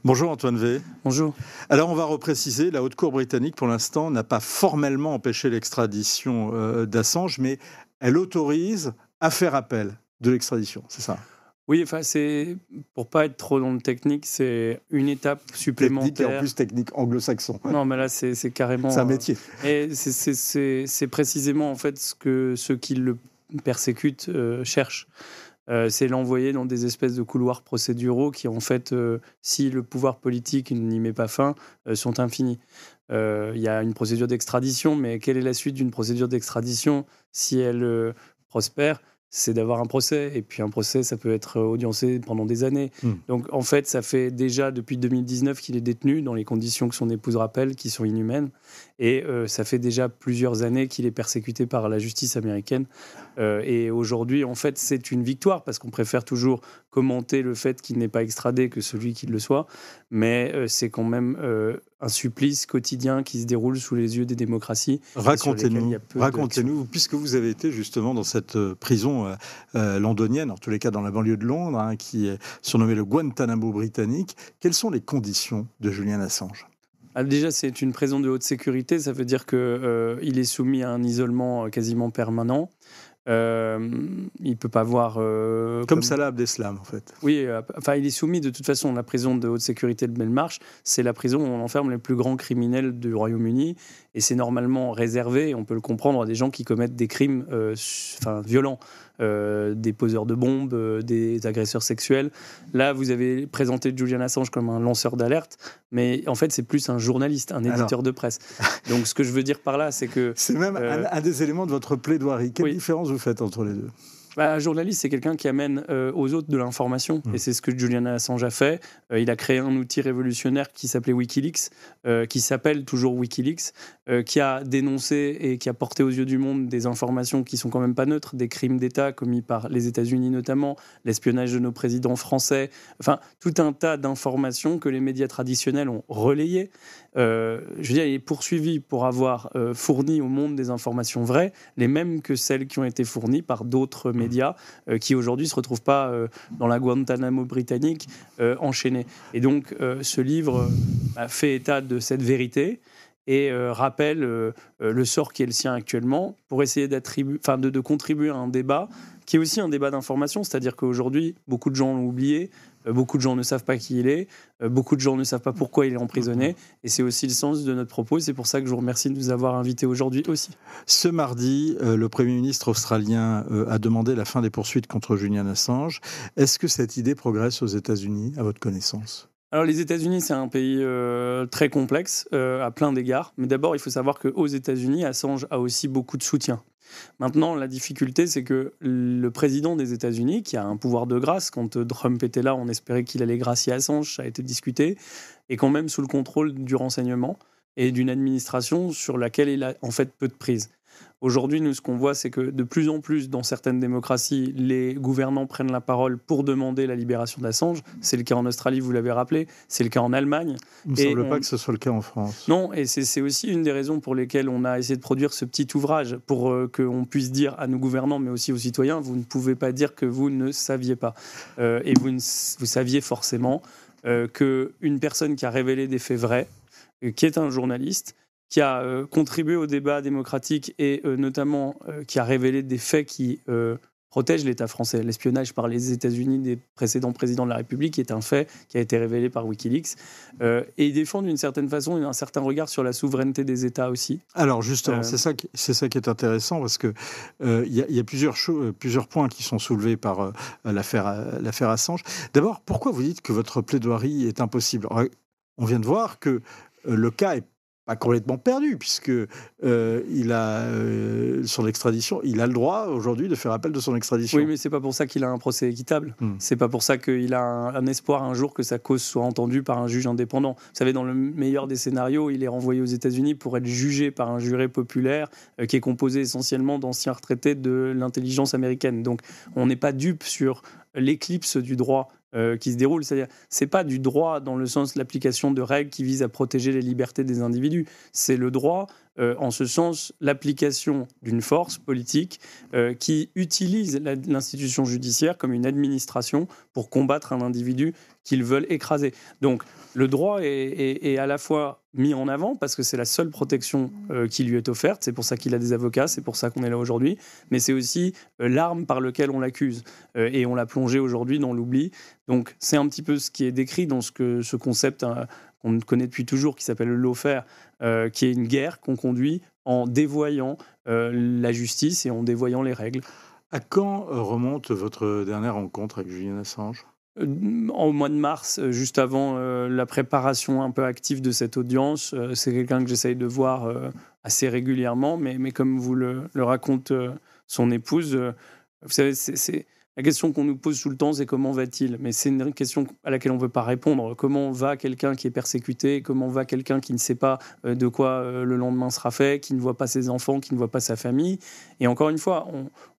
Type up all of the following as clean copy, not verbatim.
Bonjour Antoine V. Bonjour. Alors on va repréciser, la Haute Cour britannique pour l'instant n'a pas formellement empêché l'extradition d'Assange, mais elle autorise à faire appel de l'extradition, c'est ça? Oui, enfin, pour pas être trop dans le technique, c'est une étape supplémentaire. Technique et en plus technique anglo-saxon. Non, mais là, c'est carrément. C'est un métier. Et c'est précisément en fait ce que ceux qui le persécutent cherchent. C'est l'envoyer dans des espèces de couloirs procéduraux qui, en fait, si le pouvoir politique n'y met pas fin, sont infinis. Il y a une procédure d'extradition, mais quelle est la suite d'une procédure d'extradition si elle prospère? C'est d'avoir un procès. Et puis un procès, ça peut être audiencé pendant des années. Donc en fait, ça fait déjà depuis 2019 qu'il est détenu dans les conditions que son épouse rappelle, qui sont inhumaines. Et ça fait déjà plusieurs années qu'il est persécuté par la justice américaine. Et aujourd'hui, en fait, c'est une victoire parce qu'on préfère toujours commenter le fait qu'il n'est pas extradé que celui qui le soit. Mais c'est quand même un supplice quotidien qui se déroule sous les yeux des démocraties. Racontez-nous, puisque vous avez été justement dans cette prison londonienne, en tous les cas dans la banlieue de Londres, qui est surnommée le Guantanamo britannique. Quelles sont les conditions de Julian Assange ? Déjà, c'est une prison de haute sécurité. Ça veut dire qu'il est soumis à un isolement quasiment permanent. Il ne peut pas voir... comme Salah Abdeslam, en fait. Oui, il est soumis de toute façon. La prison de haute sécurité de Belmarsh, c'est la prison où on enferme les plus grands criminels du Royaume-Uni. Et c'est normalement réservé, on peut le comprendre, à des gens qui commettent des crimes violents. Des poseurs de bombes, des agresseurs sexuels. Là, vous avez présenté Julian Assange comme un lanceur d'alerte, mais en fait, c'est plus un journaliste, un éditeur de presse. Donc, ce que je veux dire par là, c'est que... C'est même un des éléments de votre plaidoirie. Quelle différence vous faites entre les deux ? Un journaliste, c'est quelqu'un qui amène aux autres de l'information. Et c'est ce que Julian Assange a fait. Il a créé un outil révolutionnaire qui s'appelait Wikileaks, qui s'appelle toujours Wikileaks, qui a dénoncé et qui a porté aux yeux du monde des informations qui sont quand même pas neutres, des crimes d'État commis par les États-Unis notamment, l'espionnage de nos présidents français, enfin tout un tas d'informations que les médias traditionnels ont relayées. Je veux dire, il est poursuivi pour avoir fourni au monde des informations vraies, les mêmes que celles qui ont été fournies par d'autres médias qui aujourd'hui ne se retrouvent pas dans la Guantanamo britannique enchaînés. Et donc ce livre fait état de cette vérité et rappelle le sort qui est le sien actuellement pour essayer de contribuer à un débat qui est aussi un débat d'information, c'est-à-dire qu'aujourd'hui, beaucoup de gens l'ont oublié, beaucoup de gens ne savent pas qui il est, beaucoup de gens ne savent pas pourquoi il est emprisonné, et c'est aussi le sens de notre propos, c'est pour ça que je vous remercie de nous avoir invités aujourd'hui aussi. Ce mardi, le Premier ministre australien a demandé la fin des poursuites contre Julian Assange. Est-ce que cette idée progresse aux États-Unis, à votre connaissance ? Alors les États-Unis, c'est un pays très complexe à plein d'égards, mais d'abord, il faut savoir qu'aux États-Unis, Assange a aussi beaucoup de soutien. Maintenant, la difficulté, c'est que le président des États-Unis, qui a un pouvoir de grâce, quand Trump était là, on espérait qu'il allait gracier Assange, ça a été discuté, est quand même sous le contrôle du renseignement et d'une administration sur laquelle il a en fait peu de prise. Aujourd'hui, nous, ce qu'on voit, c'est que de plus en plus, dans certaines démocraties, les gouvernants prennent la parole pour demander la libération d'Assange. C'est le cas en Australie, vous l'avez rappelé. C'est le cas en Allemagne. Il ne me semble pas que ce soit le cas en France. Non, et c'est aussi une des raisons pour lesquelles on a essayé de produire ce petit ouvrage, pour qu'on puisse dire à nos gouvernants, mais aussi aux citoyens, vous ne pouvez pas dire que vous ne saviez pas. Et vous saviez forcément qu'une personne qui a révélé des faits vrais, qui est un journaliste, qui a contribué au débat démocratique et notamment qui a révélé des faits qui protègent l'État français. L'espionnage par les États-Unis des précédents présidents de la République est un fait qui a été révélé par Wikileaks. Et ils défendent d'une certaine façon un certain regard sur la souveraineté des États aussi. Alors justement, c'est ça qui est intéressant parce que y a plusieurs points qui sont soulevés par l'affaire Assange. D'abord, pourquoi vous dites que votre plaidoirie est impossible ? On vient de voir que le cas est pas complètement perdu, puisque il a son extradition, il a le droit aujourd'hui de faire appel de son extradition. Oui, mais c'est pas pour ça qu'il a un procès équitable. C'est pas pour ça qu'il a un espoir un jour que sa cause soit entendue par un juge indépendant. Vous savez, dans le meilleur des scénarios, il est renvoyé aux États-Unis pour être jugé par un juré populaire qui est composé essentiellement d'anciens retraités de l'intelligence américaine. Donc, on n'est pas dupe sur l'éclipse du droit qui se déroule. C'est-à-dire, c'est pas du droit dans le sens de l'application de règles qui visent à protéger les libertés des individus. C'est le droit, en ce sens, l'application d'une force politique qui utilise l'institution judiciaire comme une administration pour combattre un individu qu'ils veulent écraser. Donc, le droit est à la fois mis en avant parce que c'est la seule protection qui lui est offerte. C'est pour ça qu'il a des avocats, c'est pour ça qu'on est là aujourd'hui. Mais c'est aussi l'arme par laquelle on l'accuse. Et on l'a plongé aujourd'hui dans l'oubli. Donc, c'est un petit peu ce qui est décrit dans ce concept qu'on connaît depuis toujours, qui s'appelle le lawfare, qui est une guerre qu'on conduit en dévoyant la justice et en dévoyant les règles. À quand remonte votre dernière rencontre avec Julian Assange ? Au mois de mars, juste avant la préparation un peu active de cette audience. C'est quelqu'un que j'essaye de voir assez régulièrement, mais comme vous le raconte son épouse, vous savez, la question qu'on nous pose tout le temps, c'est comment va-t-il ? Mais c'est une question à laquelle on ne peut pas répondre. Comment va quelqu'un qui est persécuté ? Comment va quelqu'un qui ne sait pas de quoi le lendemain sera fait, qui ne voit pas ses enfants, qui ne voit pas sa famille ? Et encore une fois,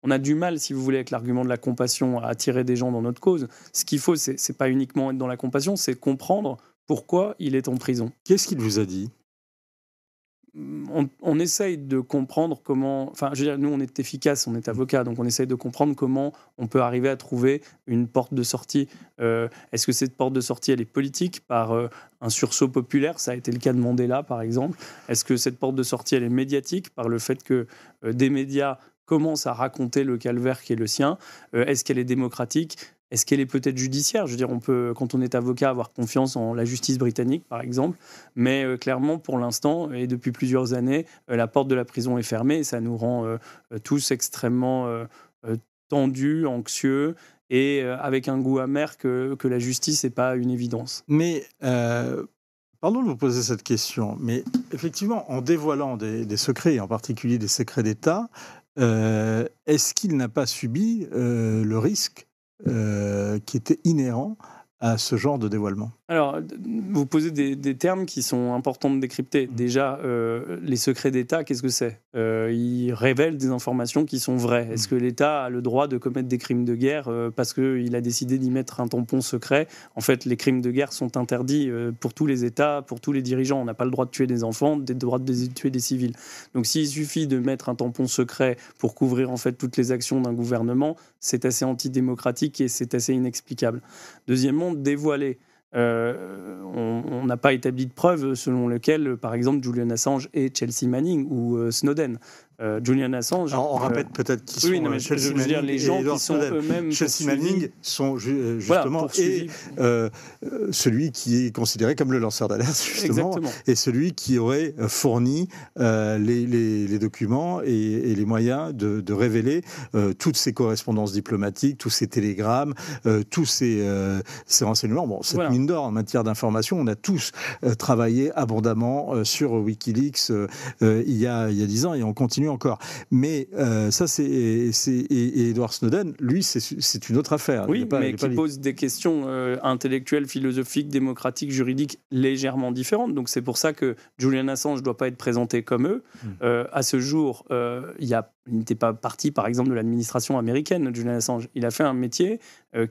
on a du mal, si vous voulez, avec l'argument de la compassion, à attirer des gens dans notre cause. Ce qu'il faut, c'est pas uniquement être dans la compassion, c'est comprendre pourquoi il est en prison. Qu'est-ce qu'il vous a dit ? On essaye de comprendre comment... Enfin, je veux dire, nous, on est efficace, on est avocat, donc on essaye de comprendre comment on peut arriver à trouver une porte de sortie. Est-ce que cette porte de sortie, elle est politique, par un sursaut populaire ? Ça a été le cas de Mandela, par exemple. Est-ce que cette porte de sortie, elle est médiatique, par le fait que des médias commencent à raconter le calvaire qui est le sien ? Est-ce qu'elle est démocratique ? Est-ce qu'elle est peut-être judiciaire ? Je veux dire, on peut, quand on est avocat, avoir confiance en la justice britannique, par exemple. Mais clairement, pour l'instant, et depuis plusieurs années, la porte de la prison est fermée et ça nous rend tous extrêmement tendus, anxieux et avec un goût amer que la justice n'est pas une évidence. Mais, pardon de vous poser cette question, mais effectivement, en dévoilant des secrets, et en particulier des secrets d'État, est-ce qu'il n'a pas subi le risque qui était inhérent à ce genre de dévoilement ? Alors, vous posez des termes qui sont importants de décrypter. Déjà, les secrets d'État, qu'est-ce que c'est ? Ils révèlent des informations qui sont vraies. Est-ce que l'État a le droit de commettre des crimes de guerre parce qu'il a décidé d'y mettre un tampon secret ? En fait, les crimes de guerre sont interdits pour tous les États, pour tous les dirigeants. On n'a pas le droit de tuer des enfants, le droit de tuer des civils. Donc, s'il suffit de mettre un tampon secret pour couvrir en fait toutes les actions d'un gouvernement, c'est assez antidémocratique et c'est assez inexplicable. Deuxièmement, dévoiler. On n'a pas établi de preuves selon lesquelles, par exemple, Julian Assange est Chelsea Manning ou Snowden. Julian Assange... Alors, on répète peut-être qui sont Chelsea Manning, dire, les gens qui sont eux-mêmes Chelsea Manning sont justement celui qui est considéré comme le lanceur d'alerte, justement, exactement. Et celui qui aurait fourni les documents et les moyens de révéler toutes ces correspondances diplomatiques, tous ces télégrammes, tous ces renseignements. Bon, cette mine d'or en matière d'information, on a tous travaillé abondamment sur Wikileaks il y a 10 ans et on continue encore. Mais ça, et Edward Snowden, lui, c'est une autre affaire. Oui, mais qui pose des questions intellectuelles, philosophiques, démocratiques, juridiques légèrement différentes. Donc c'est pour ça que Julian Assange ne doit pas être présenté comme eux. À ce jour, il n'était pas parti, par exemple, de l'administration américaine, Julian Assange. Il a fait un métier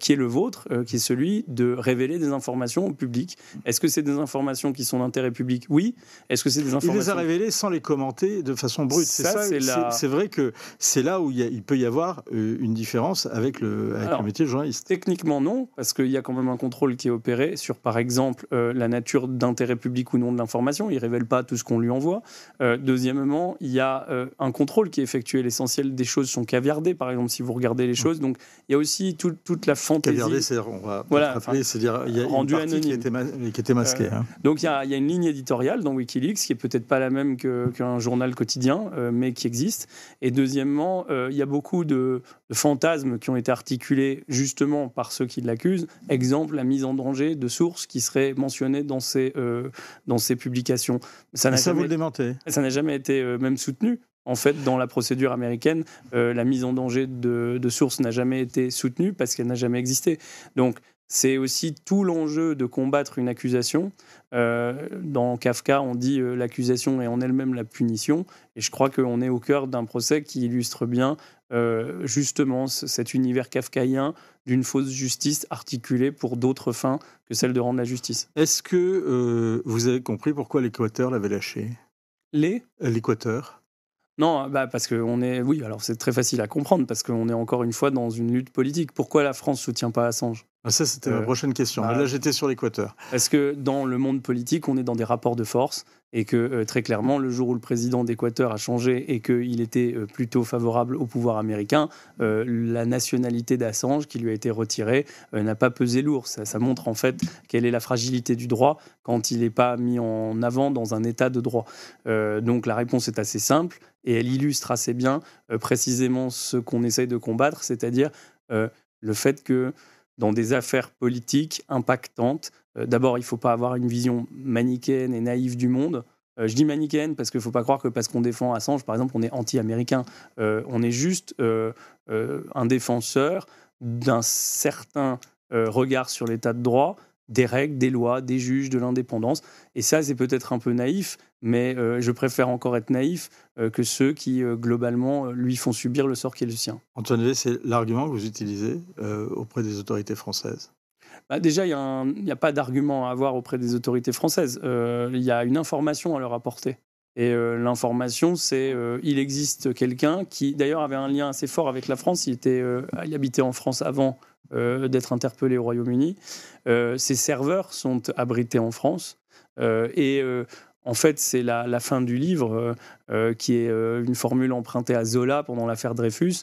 qui est le vôtre, qui est celui de révéler des informations au public. Est-ce que c'est des informations qui sont d'intérêt public ? Oui. Est-ce que c'est des informations... Il les a révélées sans les commenter de façon brute. C'est vrai que c'est là où il peut y avoir une différence avec le métier de journaliste. Techniquement, non, parce qu'il y a quand même un contrôle qui est opéré sur, par exemple, la nature d'intérêt public ou non de l'information. Il ne révèle pas tout ce qu'on lui envoie. Deuxièmement, il y a un contrôle qui est effectué. L'essentiel des choses sont caviardées, par exemple, si vous regardez les choses. Donc, il y a aussi toute la fantaisie. Caviardé, on va rappeler, c'est-à-dire il y a une partie qui était masquée. Donc, il y a une ligne éditoriale dans Wikileaks qui est peut-être pas la même qu'un journal quotidien, mais qui existe. Et deuxièmement, il y a beaucoup de fantasmes qui ont été articulés justement par ceux qui l'accusent. Exemple, la mise en danger de sources qui seraient mentionnées dans ces publications. Ça vous le démentez ? Ça n'a jamais été même soutenu. En fait, dans la procédure américaine, la mise en danger de sources n'a jamais été soutenue parce qu'elle n'a jamais existé. Donc, c'est aussi tout l'enjeu de combattre une accusation. Dans Kafka, on dit l'accusation est en elle-même la punition. Et je crois qu'on est au cœur d'un procès qui illustre bien justement cet univers kafkaïen d'une fausse justice articulée pour d'autres fins que celle de rendre la justice. Est-ce que vous avez compris pourquoi l'Équateur l'avait lâché ? L'Équateur. Non, parce qu'on est... Oui, alors c'est très facile à comprendre, parce qu'on est encore une fois dans une lutte politique. Pourquoi la France ne soutient pas Assange ? Ça, c'était ma prochaine question. Là, j'étais sur l'Équateur. Parce que dans le monde politique, on est dans des rapports de force et que très clairement, le jour où le président d'Équateur a changé et qu'il était plutôt favorable au pouvoir américain, la nationalité d'Assange qui lui a été retirée n'a pas pesé lourd. Ça montre en fait quelle est la fragilité du droit quand il n'est pas mis en avant dans un état de droit. Donc la réponse est assez simple et elle illustre assez bien précisément ce qu'on essaye de combattre, c'est-à-dire le fait que dans des affaires politiques impactantes, d'abord, il ne faut pas avoir une vision manichéenne et naïve du monde. Je dis manichéenne parce qu'il ne faut pas croire que parce qu'on défend Assange, par exemple, on est anti-américain. On est juste un défenseur d'un certain regard sur l'état de droit, des règles, des lois, des juges, de l'indépendance. Et ça, c'est peut-être un peu naïf, mais je préfère encore être naïf que ceux qui, globalement, lui font subir le sort qui est le sien. Antoine Levé, c'est l'argument que vous utilisez auprès des autorités françaises ? Déjà, il n'y a pas d'argument à avoir auprès des autorités françaises. Il y a une information à leur apporter. Et l'information, c'est il existe quelqu'un qui, d'ailleurs, avait un lien assez fort avec la France. Il habitait en France avant d'être interpellé au Royaume-Uni. Ses serveurs sont abrités en France. En fait, c'est la fin du livre, qui est une formule empruntée à Zola pendant l'affaire Dreyfus,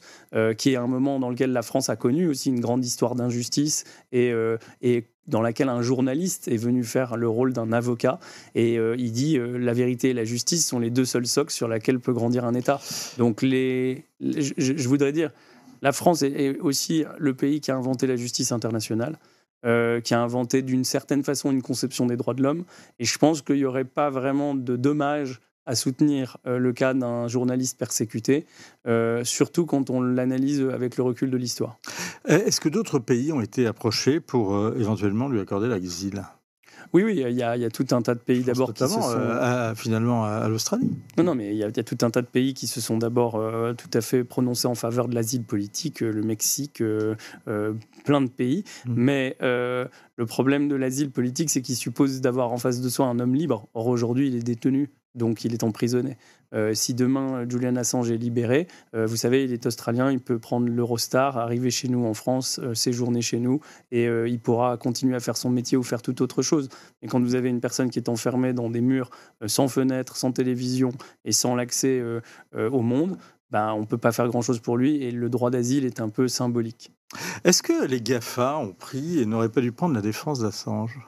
qui est un moment dans lequel la France a connu aussi une grande histoire d'injustice et dans laquelle un journaliste est venu faire le rôle d'un avocat. Et il dit la vérité et la justice sont les deux seuls socles sur lesquels peut grandir un État. Donc, je voudrais dire, la France est aussi le pays qui a inventé la justice internationale. Qui a inventé d'une certaine façon une conception des droits de l'homme. Et je pense qu'il n'y aurait pas vraiment de dommage à soutenir le cas d'un journaliste persécuté, surtout quand on l'analyse avec le recul de l'histoire. Est-ce que d'autres pays ont été approchés pour éventuellement lui accorder l'asile ? Oui, il y a tout un tas de pays d'abord qui se sont... finalement à l'Australie. Non, mais il y a tout un tas de pays qui se sont d'abord tout à fait prononcés en faveur de l'asile politique, le Mexique, plein de pays. Mais le problème de l'asile politique, c'est qu'il suppose d'avoir en face de soi un homme libre. Or, aujourd'hui, il est détenu, donc il est emprisonné. Si demain, Julian Assange est libéré, vous savez, il est australien, il peut prendre l'Eurostar, arriver chez nous en France, séjourner chez nous, et il pourra continuer à faire son métier ou faire toute autre chose. Et quand vous avez une personne qui est enfermée dans des murs, sans fenêtre, sans télévision et sans l'accès au monde, on ne peut pas faire grand-chose pour lui, et le droit d'asile est un peu symbolique. Est-ce que les GAFA ont pris et n'auraient pas dû prendre la défense d'Assange ?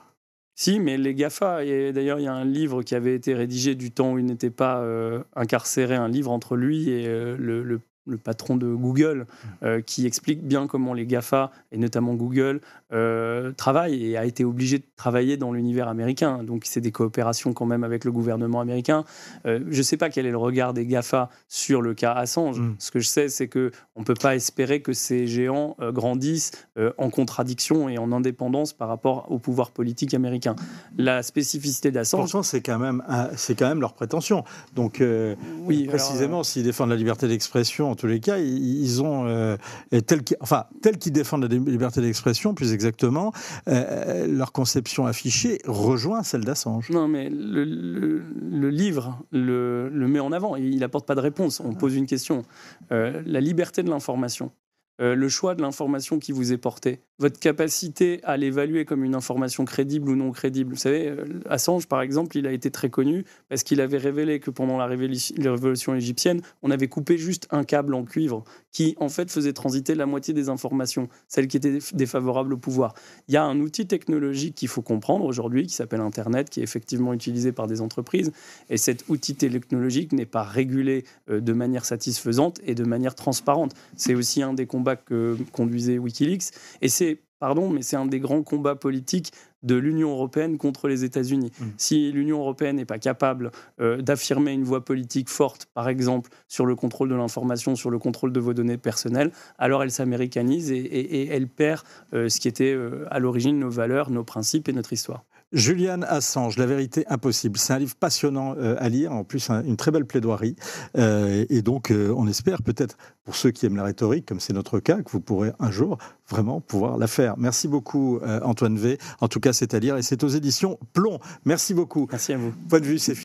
Si, mais les GAFA, et d'ailleurs il y a un livre qui avait été rédigé du temps où il n'était pas incarcéré, un livre entre lui et le patron de Google, qui explique bien comment les GAFA, et notamment Google, travaillent et a été obligé de travailler dans l'univers américain. Donc c'est des coopérations quand même avec le gouvernement américain. Je ne sais pas quel est le regard des GAFA sur le cas Assange. Ce que je sais, c'est qu'on ne peut pas espérer que ces géants grandissent en contradiction et en indépendance par rapport au pouvoir politique américain. La spécificité d'Assange... Pourtant, c'est quand même leur prétention. Donc, oui, précisément, s'ils défendent la liberté d'expression, en tous les cas, ils ont, tel qu'ils défendent la liberté d'expression, plus exactement, leur conception affichée rejoint celle d'Assange. Non, mais le livre le met en avant. Il n'apporte pas de réponse. On pose une question. La liberté de l'information, le choix de l'information qui vous est portée, votre capacité à l'évaluer comme une information crédible ou non crédible. Vous savez, Assange, par exemple, il a été très connu parce qu'il avait révélé que pendant la révolution égyptienne, on avait coupé juste un câble en cuivre qui, en fait, faisait transiter la moitié des informations, celles qui étaient défavorables au pouvoir. Il y a un outil technologique qu'il faut comprendre aujourd'hui, qui s'appelle Internet, qui est effectivement utilisé par des entreprises. Et cet outil technologique n'est pas régulé de manière satisfaisante et de manière transparente. C'est aussi un des combats que conduisait Wikileaks. Et c'est pardon, mais c'est un des grands combats politiques de l'Union européenne contre les États-Unis. Si l'Union européenne n'est pas capable d'affirmer une voix politique forte, par exemple, sur le contrôle de l'information, sur le contrôle de vos données personnelles, alors elle s'américanise et elle perd ce qui était à l'origine nos valeurs, nos principes et notre histoire. Julian Assange, La vérité impossible. C'est un livre passionnant à lire, en plus une très belle plaidoirie. Et donc, on espère peut-être, pour ceux qui aiment la rhétorique, comme c'est notre cas, que vous pourrez un jour vraiment pouvoir la faire. Merci beaucoup, Antoine V. En tout cas, c'est à lire et c'est aux éditions Plomb. Merci beaucoup. Merci à vous. Point de vue, c'est fini.